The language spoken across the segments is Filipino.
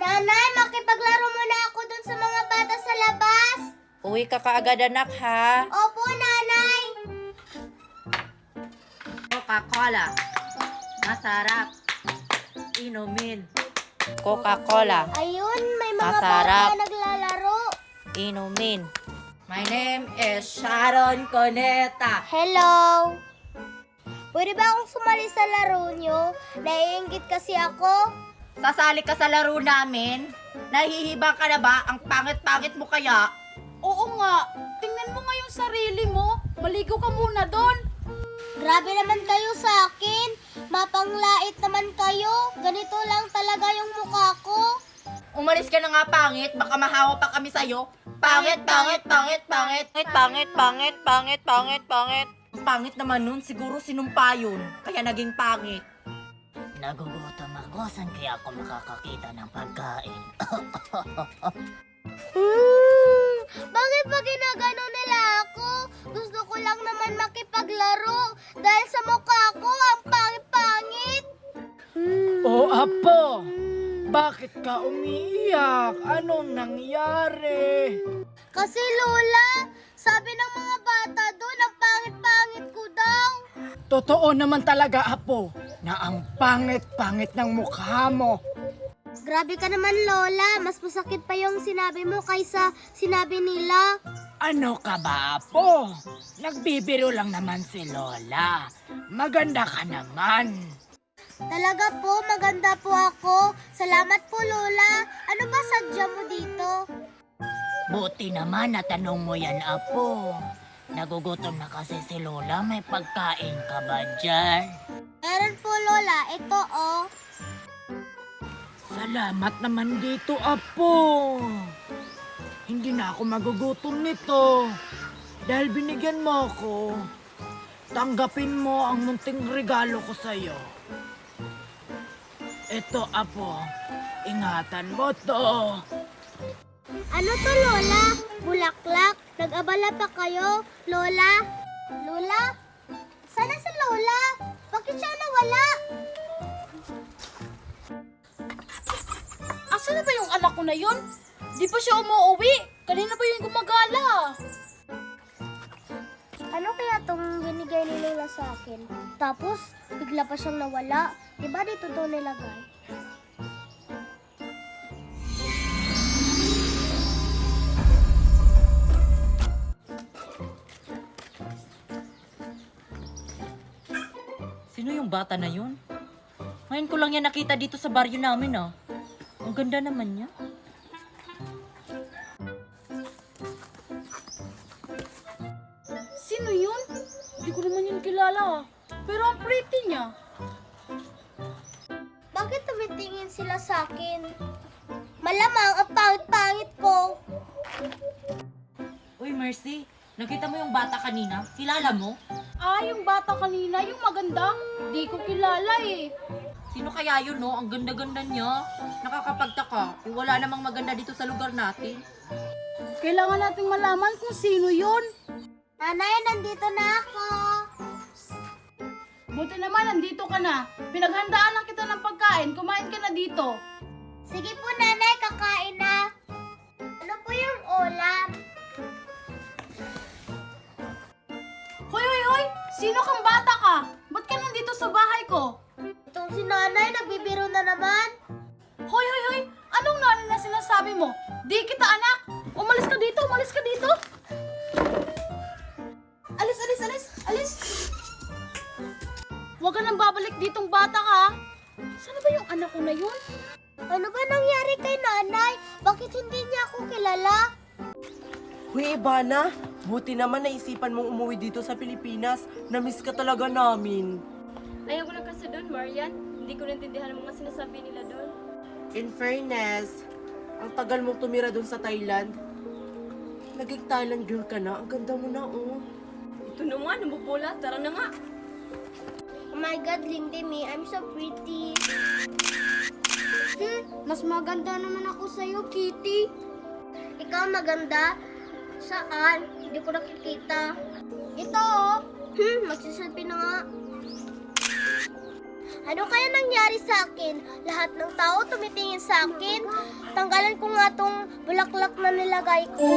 Nanay, makipaglaro muna ako dun sa mga bata sa labas. Uwi ka kaagad anak ha. Opo, nanay. Coca-Cola. Masarap. Inumin. Coca-Cola. Ayun, may mga Masarap. bata naglalaro. Inumin. My name is Sharon Coneta. Hello. Pwede ba akong sumali sa laro nyo? Naiinggit kasi ako. Sasali ka sa laro namin? Nahihibang ka na ba? Ang pangit-pangit mo kaya? Oo nga, tingnan mo nga yung sarili mo. Maligo ka muna doon. Grabe naman kayo sa akin. Mapanglait naman kayo. Ganito lang talaga yung mukha ko. Umalis ka na nga pangit, baka mahawa pa kami sa'yo. Pangit, pangit, pangit, pangit. Pangit, pangit, pangit, pangit, pangit. Ang pangit naman nun, siguro sinumpa yun. Kaya naging pangit. Nagugutom ako, saan kaya ako makakakita ng pagkain? Bakit ba ginagano nila ako? Gusto ko lang naman makipaglaro. Dahil sa mukha ko, ang pangit-pangit. Oh, Apo! Bakit ka umiiyak? Anong nangyari? Kasi Lola, sabi ng mga bata doon, ang pangit-pangit ko daw. Totoo naman talaga, Apo, na ang pangit-pangit ng mukha mo. Grabe ka naman, Lola. Mas masakit pa yung sinabi mo kaysa sinabi nila. Ano ka ba, Apo? Nagbibiro lang naman si Lola. Maganda ka naman. Talaga po, maganda po ako. Salamat po, Lola. Ano ba sadya mo dito? Buti naman natanong mo yan, Apo. Nagugutom na kasi si Lola, may pagkain ka ba dyan? Meron po, Lola. Ito, oh. Salamat naman dito, Apo. Hindi na ako magugutom nito. Dahil binigyan mo ako, tanggapin mo ang munting regalo ko sa'yo. Ito, Apo. Ingatan mo to. Ano to, Lola? Bulaklak? Nag-abala pa kayo, Lola? Lola? Sana si Lola? Bakit siya nawala? Asan na ba yung anak ko na yun? Di pa siya umuwi. Kanina pa yung gumagala. Ano kaya tong binigay ni Lola sa akin? Tapos, bigla pa siyang nawala. Diba dito to nilagay? Sino yung bata na yun? Ngayon ko lang yan nakita dito sa baryo namin ah. Ang ganda naman niya. Sino yun? Di ko naman yun kilala. Pero ang pretty niya. Bakit tumitingin sila sa akin? Malamang ang pangit-pangit ko. Uy Mercy, nakita mo yung bata kanina? Kilala mo? Ah, yung bata kanina, yung maganda. Di ko kilala eh. Sino kaya yun no? Ang ganda-ganda niya. Nakakapagtaka. Wala namang maganda dito sa lugar natin. Kailangan nating malaman kung sino yun. Nanay, nandito na ako. Buti naman, nandito ka na. Pinaghandaan lang kita ng pagkain. Kumain ka na dito. Sige po, nanay, kakain na. Ano po yung ulam? Hoy, hoy, hoy! Sino kang bata ka? Ba't ka nandito sa bahay ko? Itong si nanay, nagbibiro na naman. Hoy, hoy, hoy! Anong nanay na sinasabi mo? Di kita anak! Umalis ka dito! Umalis ka dito! Alis, alis, alis! Alis! Huwag ka nang babalik ditong bata ka! Sana ba yung anak ko na yun? Ano ba nangyari kay nanay? Bakit hindi niya ako kilala? Huy, Ivana, buti naman naisipan mong umuwi dito sa Pilipinas. Namiss ka talaga namin. Ayaw ko na kasi doon, Marian. Hindi ko naintindihan ang mga sinasabi nila doon. In fairness, ang tagal mong tumira doon sa Thailand. Naging Thailand girl ka na. Ang ganda mo na, oh. Ito naman, namupula. Tara na nga. Oh my God, Lindy me, I'm so pretty. Mas maganda naman ako sa'yo, Kitty. Ikaw maganda? Saan? Hindi ko nakikita. Ito, oh. Magsasabi na nga. Ano kaya nangyari sa akin? Lahat ng tao tumitingin sa akin. Tanggalan ko nga tong bulaklak na nilagay ko.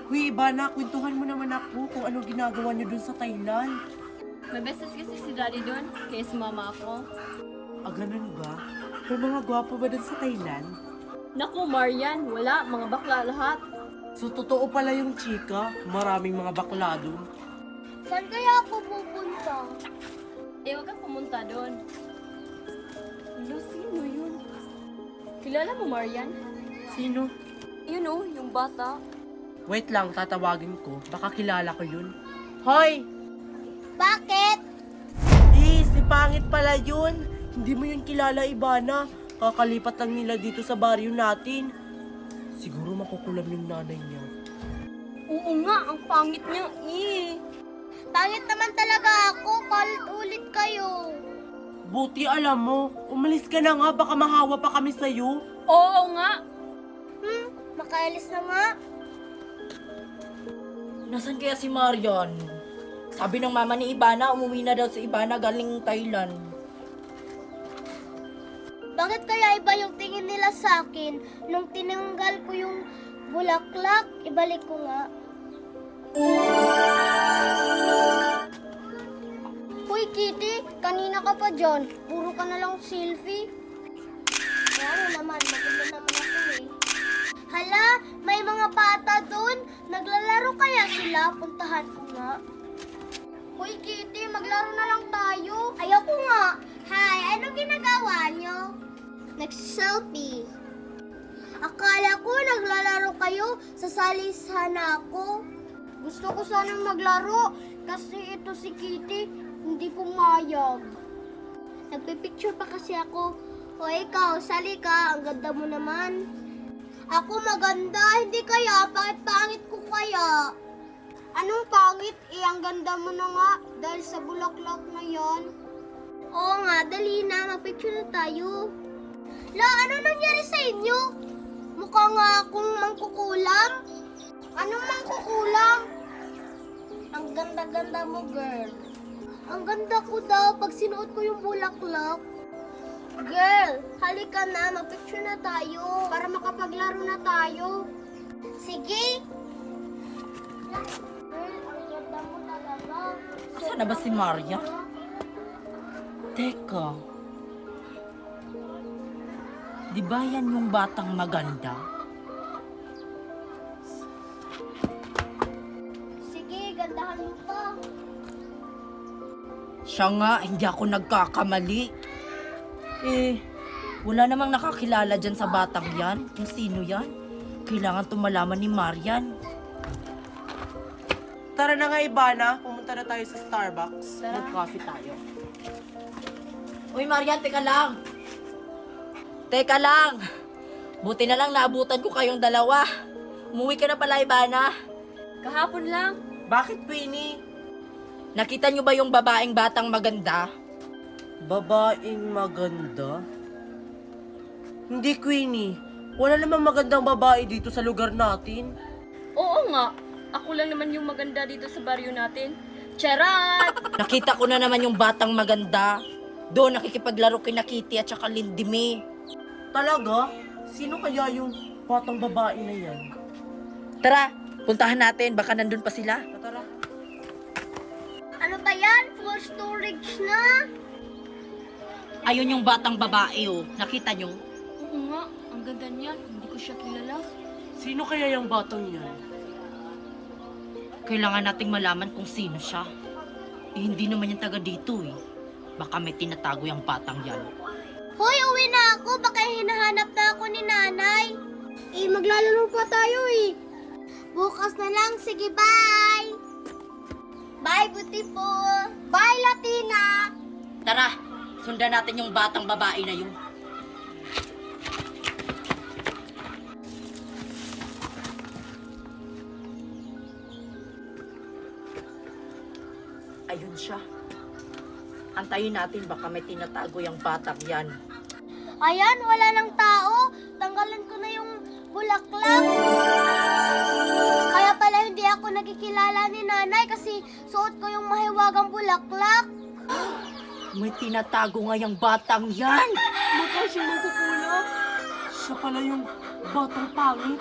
Huy, Ivana, kwentuhan mo naman ako kung anong ginagawa niyo dun sa Thailand. May beses kasi si daddy doon, kaya sumama ako. Ah, ganun ba? May mga gwapo ba dun sa Thailand? Naku, Marian, wala, mga bakla lahat. So, totoo pala yung chika. Maraming mga bakla dun. Saan kaya ako pupunta? Huwag kang pumunta doon. Ano, sino yun? Kilala mo, Marian? Sino? Yun oh, yung bata. Wait lang, tatawagin ko. Baka kilala ko yun. Hoy! Bakit? Si pangit pala yun. Hindi mo yun kilala, Ivana. Kakalipat lang nila dito sa baryo natin. Siguro makukulam yung nanay niya. Oo nga, ang pangit niya Pangit naman talaga ako. Palit ulit kayo. Buti alam mo, umalis ka na nga. Baka mahawa pa kami sa'yo. Oo nga. Makaalis na nga. Nasaan kaya si Marian? Sabi ng mama ni Ivana, umuwi na daw si Ivana galing Thailand. Bakit kaya iba yung tingin nila sa akin? Nung tinanggal ko yung bulaklak, ibalik ko nga. Hoy Kitty, kanina ka pa dyan. Puro ka na lang selfie. Kaya naman, maganda naman ako eh. Hala, may mga bata doon. Naglalaro kaya sila? Puntahan ko nga. Hoy Kitty, maglaro na lang tayo. Ayoko nga. Hi, anong ginagawa nyo? Nag-selfie. Akala ko naglalaro kayo, sasali sana ako. Gusto ko sanang maglaro kasi ito si Kitty, hindi pumayag. Nagpipicture pa kasi ako. O ikaw, sali ka, ang ganda mo naman. Ako maganda, hindi kaya, pangit ko kaya. Anong pangit? Ang ganda mo na nga dahil sa bulaklak na yan. Oo nga, dali na, magpicture na tayo. La, ano nangyari sa inyo? Mukha nga akong mangkukulam. Anong mangkukulam? Ang ganda-ganda mo, girl. Ang ganda ko daw pag sinuot ko yung bulaklak. Girl, halika na, magpicture na tayo para makapaglaro na tayo. Sige. Girl, ang ganda mo talaga. Saan na ba si Marian? Teka. Di ba yan yung batang maganda? Sige, gandahan mo pa. Siya nga, hindi ako nagkakamali. Wala namang nakakilala dyan sa batang yan. Kung sino yan? Kailangan tumalaman ni Marian. Tara na nga, Ivana. Pumunta na tayo sa Starbucks. Mag-coffee tayo. Uy, Marian, teka lang. Teka lang. Buti na lang naabutan ko kayong dalawa. Umuwi ka na pala, Ivana. Kahapon lang. Bakit, Queenie? Nakita niyo ba yung babaeng batang maganda? Babaeng maganda? Hindi, Queenie. Wala namang magandang babae dito sa lugar natin. Oo nga. Ako lang naman yung maganda dito sa baryo natin. Charat! Nakita ko na naman yung batang maganda. Doon nakikipaglaro kina Kitty at saka Lindy May. Talaga? Sino kaya yung batang babae na yan? Tara, puntahan natin. Baka nandun pa sila. Tara. Ano ba yan? Full storage na? Ayun yung batang babae, oh. Nakita nyo? Oo nga, ang ganda niya. Hindi ko siya kilala. Sino kaya yung batang yan? Kailangan nating malaman kung sino siya. Hindi naman yung taga dito, eh. Baka may tinatago yung batang yan. Hoy, uwi na ako. Baka hinahanap na ako ni nanay. Maglalaro pa tayo eh. Bukas na lang. Sige, bye. Bye, beautiful. Bye, Latina. Tara, sundan natin yung batang babae na yun. Ayun siya. Antayin natin, baka may tinatago yung batang yan. Ayan, wala ng tao. Tanggalan ko na yung bulaklak. Kaya pala hindi ako nakikilala ni nanay kasi suot ko yung mahiwagang bulaklak. May tinatago ngayang batang yan! Mukha siyang mangkukulam. Siya pala yung batang pangit.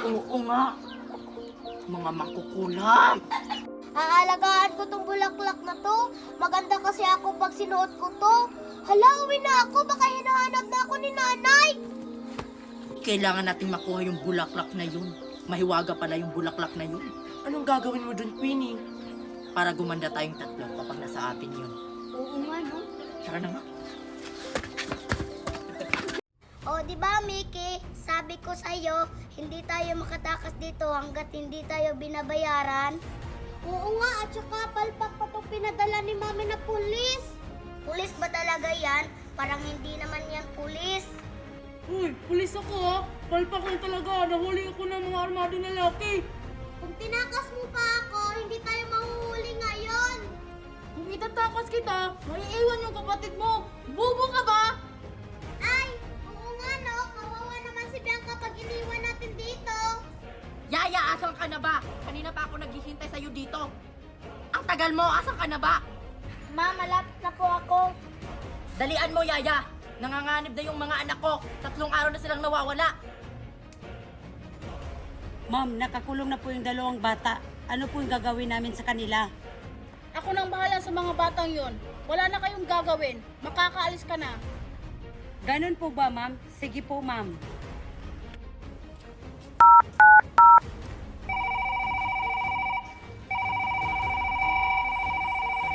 Oo nga. Mga mangkukulam. Aalagaan ko tong bulaklak na to. Maganda kasi ako pag sinuot ko to. Hala, uwi na ako. Baka hinahanap na ako ni nanay. Kailangan natin makuha yung bulaklak na yun. Mahiwaga pala yung bulaklak na yun. Anong gagawin mo dun, Queenie? Para gumanda tayong tatlo kapag nasa atin yun. Oo nga, no? Tara na nga. O, di ba, Mickey? Sabi ko sa'yo, hindi tayo makatakas dito hanggat hindi tayo binabayaran. Oo nga, at saka palpak pa itong pinadala ni Mami na pulis. Pulis ba talaga yan? Parang hindi naman yan pulis. Uy, pulis ako ha. Palpak lang talaga. Nahuli ako ng mga armado na laki. Kung tinakas mo pa ako, hindi tayo mahuhuli ngayon. Kung itatakas kita, maiiwan yung kapatid mo. Bubo ka ba? Ay, oo nga no, kawawa naman si Bianca pag iniwan natin dito. Yaya, asan ka na ba? Kanina pa ako naghihintay sa'yo dito. Ang tagal mo, asan ka na ba? Ma, malapit na po ako. Dalian mo, Yaya. Nanganganib na yung mga anak ko. 3 araw na silang nawawala. Ma'am, nakakulong na po yung 2 bata. Ano po yung gagawin namin sa kanila? Ako nang bahala sa mga batang yon. Wala na kayong gagawin. Makakaalis ka na. Ganon po ba, ma'am? Sige po, ma'am.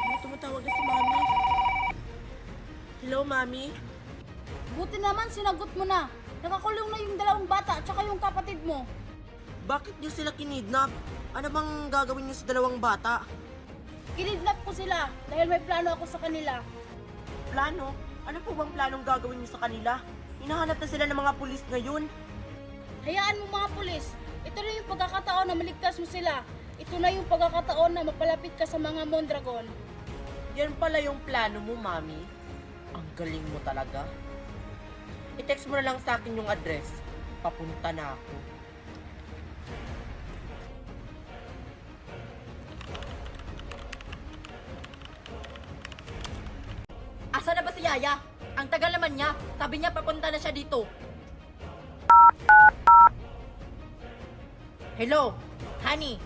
Ano tumatawag na si Mami? Hello, Mami? Buti naman sinagot mo na. Nakakulong na yung 2 bata at saka yung kapatid mo. Bakit niyo sila kinidnap? Ano bang gagawin niyo sa 2 bata? Kinidnap ko sila dahil may plano ako sa kanila. Plano? Ano po bang planong gagawin niyo sa kanila? Hinahanap na sila ng mga pulis ngayon. Hayaan mo mga pulis. Ito na yung pagkakataon na maligtas mo sila. Ito na yung pagkakataon na mapalapit ka sa mga Mondragon. Yan pala yung plano mo, Mami. Ang galing mo talaga. I-text mo na lang sa akin yung address. Papunta na ako. Asa na ba si Yaya? Ang tagal naman niya. Sabi niya papunta na siya dito. Hello, honey.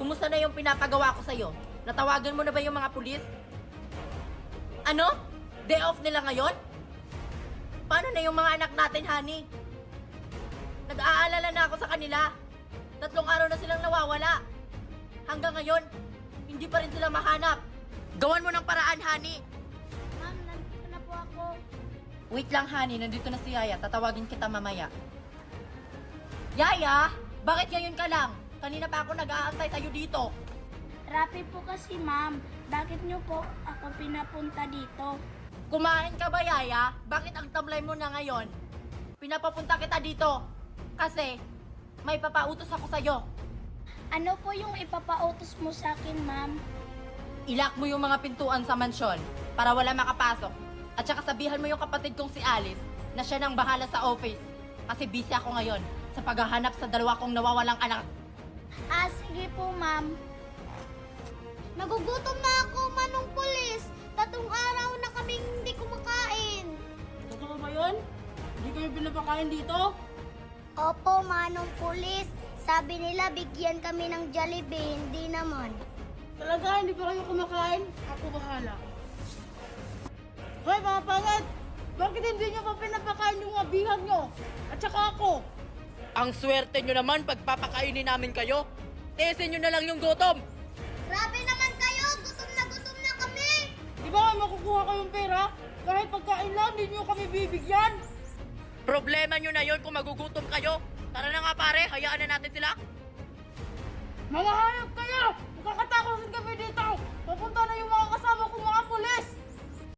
Kumusta na yung pinapagawa ko sa'yo? Natawagan mo na ba yung mga pulis? Ano? Day off nila ngayon? Paano na yung mga anak natin, honey? Nag-aalala na ako sa kanila. 3 araw na silang nawawala. Hanggang ngayon, hindi pa rin sila mahanap. Gawan mo ng paraan, honey. Ma'am, nandito na po ako. Wait lang, honey. Nandito na si Yaya. Tatawagin kita mamaya. Yaya! Bakit ngayon ka lang? Kanina pa ako nag-aantay sa'yo dito. Rapi po kasi, ma'am. Bakit niyo po ako pinapunta dito? Kumain ka ba, Yaya? Bakit ang tamlay mo na ngayon? Pinapapunta kita dito. Kasi, may papautos ako sa'yo. Ano po yung ipapautos mo sa akin, ma'am? Ilak mo yung mga pintuan sa mansyon para wala makapasok. At saka sabihan mo yung kapatid kong si Alice na siya nang bahala sa office. Kasi busy ako ngayon sa paghahanap sa 2 kong nawawalang anak. Ah, sige po, ma'am. Nagugutom na ako, manong pulis. 3 araw na kaming hindi kumakain. Totoo ba yun? Hindi kayo pinapakain dito? Opo, manong pulis. Sabi nila bigyan kami ng Jollibee, hindi naman. Talaga, hindi pa kayo kumakain? Ako bahala. Hoy, mga pangit! Bakit hindi nyo pa pinapakain yung mga bihag nyo? At saka ako? Ang swerte nyo naman pagpapakainin namin kayo. Tiisin nyo na lang yung gutom. Grabe naman kayo! Gutom na kami! Di ba may makukuha kayong pera? Kahit pagkain lang, hindi nyo kami bibigyan. Problema nyo na yon kung magugutom kayo. Tara na nga pare, hayaan na natin sila. Mga hayop kayo! Magkakatakosin kami dito! Papunta na yung mga kasama kong mga pulis!